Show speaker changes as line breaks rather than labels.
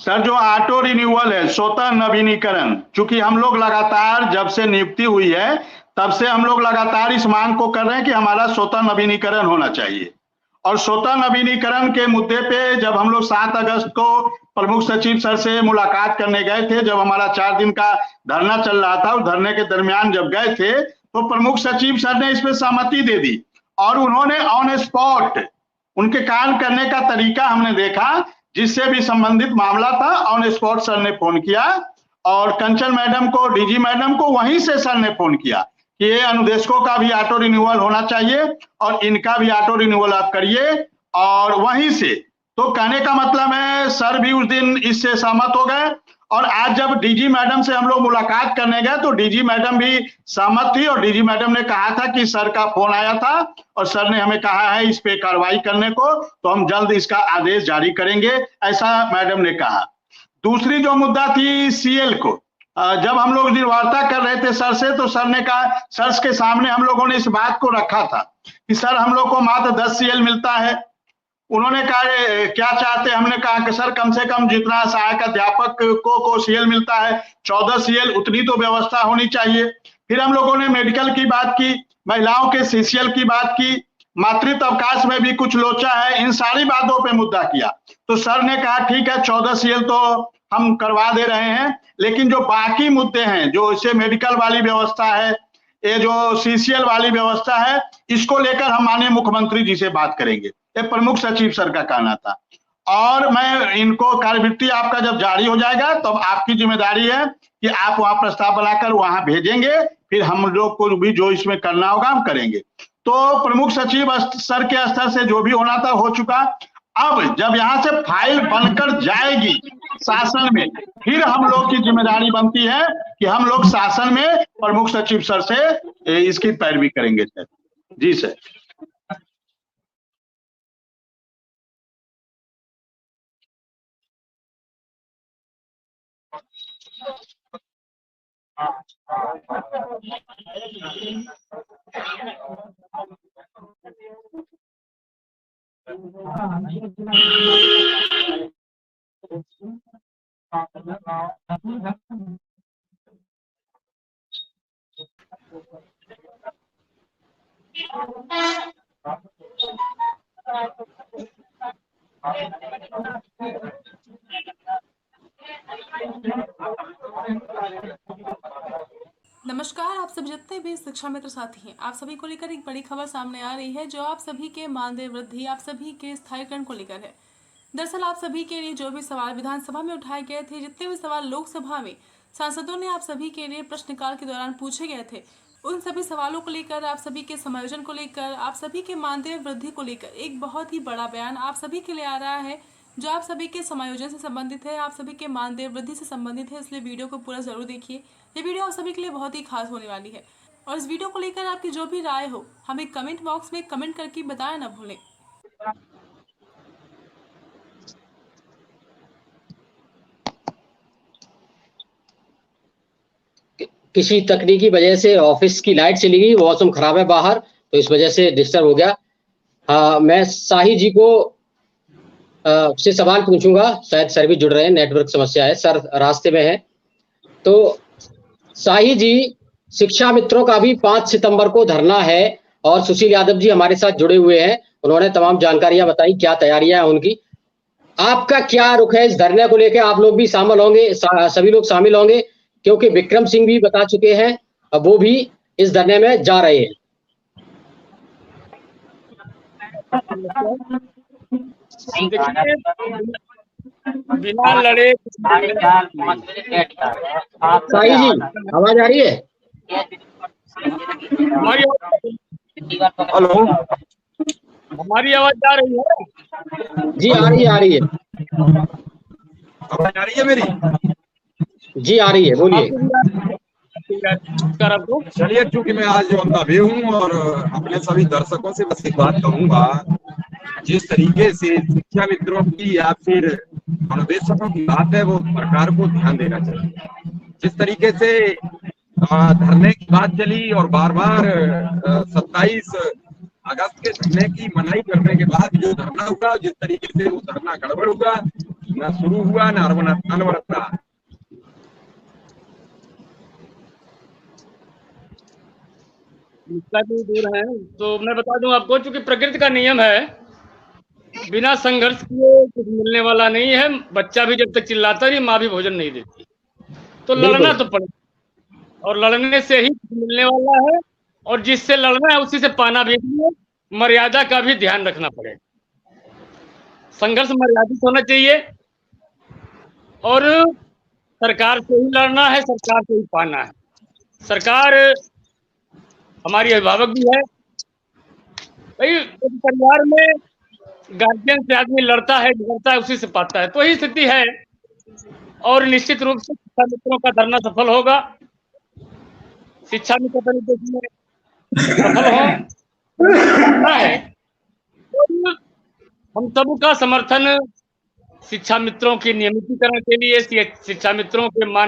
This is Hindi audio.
सर जो ऑटो रिन्यूअल है, स्वतः नवीनीकरण, चूंकि हम लोग लगातार जब से नियुक्ति हुई है तब से हम लोग लगातार इस मांग को कर रहे हैं कि हमारा स्वतः नवीनीकरण होना चाहिए। और स्वतः नवीनीकरण के मुद्दे पे जब हम लोग 7 अगस्त को प्रमुख सचिव सर से मुलाकात करने गए थे, जब हमारा 4 दिन का धरना चल रहा था, उस धरने के दरमियान जब गए थे तो प्रमुख सचिव सर ने इस पे सहमति दे दी और उन्होंने ऑन स्पॉट उनके काम करने का तरीका हमने देखा, जिससे भी संबंधित मामला था ऑन स्पॉट सर ने फोन किया और कंचन मैडम को, डीजी मैडम को वहीं से सर ने फोन किया कि ये अनुदेशकों का भी ऑटो रिन्यूअल होना चाहिए और इनका भी ऑटो रिन्यूअल आप करिए। और वहीं से तो कहने का मतलब है सर भी उस दिन इससे सहमत हो गए और आज जब डीजी मैडम से हम लोग मुलाकात करने गए तो डीजी मैडम भी सहमत थी और डीजी मैडम ने कहा था कि सर का फोन आया था और सर ने हमें कहा है इस पे कार्रवाई करने को, तो हम जल्द इसका आदेश जारी करेंगे, ऐसा मैडम ने कहा। दूसरी जो मुद्दा थी सीएल को, जब हम लोग वार्ता कर रहे थे सर से तो सर ने कहा, सर के सामने हम लोगों ने इस बात को रखा था कि सर हम लोग को मात्र 10 सीएल मिलता है। उन्होंने कहा क्या चाहते, हमने कहा कि सर कम से कम जितना सहायक अध्यापक को सीएल मिलता है 14 सीएल, उतनी तो व्यवस्था होनी चाहिए। फिर हम लोगों ने मेडिकल की बात की, महिलाओं के सीसीएल की बात की, मातृत्व अवकाश में भी कुछ लोचा है, इन सारी बातों पे मुद्दा किया। तो सर ने कहा ठीक है 14 सीएल तो हम करवा दे रहे हैं, लेकिन जो बाकी मुद्दे हैं, जो इसे मेडिकल वाली व्यवस्था है, ये जो सीसीएल वाली व्यवस्था है, इसको लेकर हम माननीय मुख्यमंत्री जी से बात करेंगे, ये प्रमुख सचिव सर का कहना था। और मैं इनको कार्यवृत्ति आपका जब जारी हो जाएगा तब आपकी जिम्मेदारी है कि आप वहां प्रस्ताव बनाकर वहां भेजेंगे, फिर हम लोग को भी जो इसमें करना होगा हम करेंगे। तो प्रमुख सचिव सर के स्तर से जो भी होना था हो चुका। अब जब यहाँ से फाइल बनकर जाएगी शासन में, फिर हम लोग की जिम्मेदारी बनती है कि हम लोग शासन में प्रमुख सचिव सर से इसकी पैरवी करेंगे सर। जी सर।
नमस्कार, आप सभी जितने भी शिक्षा मित्र साथी हैं, आप सभी को लेकर एक बड़ी खबर सामने आ रही है जो आप सभी के मानदेय वृद्धि, आप सभी के स्थायीकरण को लेकर है। दरअसल आप सभी के लिए जो भी सवाल विधानसभा में उठाए गए थे, जितने भी सवाल लोकसभा में सांसदों ने आप सभी के लिए प्रश्नकाल के दौरान पूछे गए थे, उन सभी सवालों को लेकर, आप सभी के समायोजन को लेकर, आप सभी के मानदेय वृद्धि को लेकर एक बहुत ही बड़ा बयान आप सभी के लिए आ रहा है जो आप सभी के समायोजन से संबंधित है, आप सभी के मानदेय वृद्धि से संबंधित है। इसलिए वीडियो को पूरा जरूर देखिए, ये वीडियो आप सभी के लिए बहुत ही खास होने वाली है। और इस वीडियो को लेकर आपकी जो भी राय हो हमें कमेंट बॉक्स में कमेंट करके बताया ना भूलें।
किसी तकनीकी वजह से ऑफिस की लाइट चली गई, मौसम खराब है बाहर, तो इस वजह से डिस्टर्ब हो गया। हाँ, मैं शाही जी को से सवाल पूछूंगा, शायद सर भी जुड़ रहे हैं, नेटवर्क समस्या है, सर रास्ते में है। तो शाही जी, शिक्षा मित्रों का भी 5 सितंबर को धरना है और सुशील यादव जी हमारे साथ जुड़े हुए हैं, उन्होंने तमाम जानकारियां बताई, क्या तैयारियां हैं उनकी। आपका क्या रुख है इस धरने को लेकर? आप लोग भी शामिल होंगे, सभी लोग शामिल होंगे, क्योंकि विक्रम सिंह भी बता चुके हैं, अब वो भी इस धरने में जा रहे हैं।
बिना लड़े
साई जी, आवाज आ रही है?
हेलो, हमारी आवाज आ रही है?
जी आ रही है, आ रही है।
आवाज आ रही है मेरी?
जी आ रही है, बोलिए।
चलिए, चूंकि मैं आज नवी हूँ और अपने सभी दर्शकों से बस एक बात कहूंगा, जिस तरीके से शिक्षा मित्रों की या फिर अनुदेशकों की बात है वो सरकार को ध्यान देना चाहिए। जिस तरीके से धरने की बात चली और बार बार 27 अगस्त के धरने की मनाही करने के बाद जो धरना हुआ, जिस तरीके से वो धरना गड़बड़ हुआ, न शुरू हुआ न अनवरत रहा।
इसका भी दूर है तो मैं बता दूं आपको, चूंकि प्रकृति का नियम है, बिना संघर्ष किए कुछ मिलने वाला नहीं है। बच्चा भी जब तक चिल्लाता नहीं, माँ भी भोजन नहीं देती, तो लड़ना तो पड़ेगा, और लड़ने से ही कुछ मिलने वाला है। और जिससे लड़ना है उसी से पाना भी है। मर्यादा का भी ध्यान रखना पड़ेगा। संघर्ष मर्यादित होना चाहिए, और सरकार से ही लड़ना है, सरकार से ही पाना है। सरकार हमारी अभिभावक भी है भाई। एक परिवार में गार्जियन से आदमी लड़ता है, झगड़ता है, उसी से पाता है, तो यही स्थिति है। और निश्चित रूप से शिक्षा मित्रों का धरना सफल होगा। शिक्षा मित्र तरीके में सफल हो है। हम सबका समर्थन शिक्षा मित्रों के नियमितीकरण के लिए, शिक्षा मित्रों के मान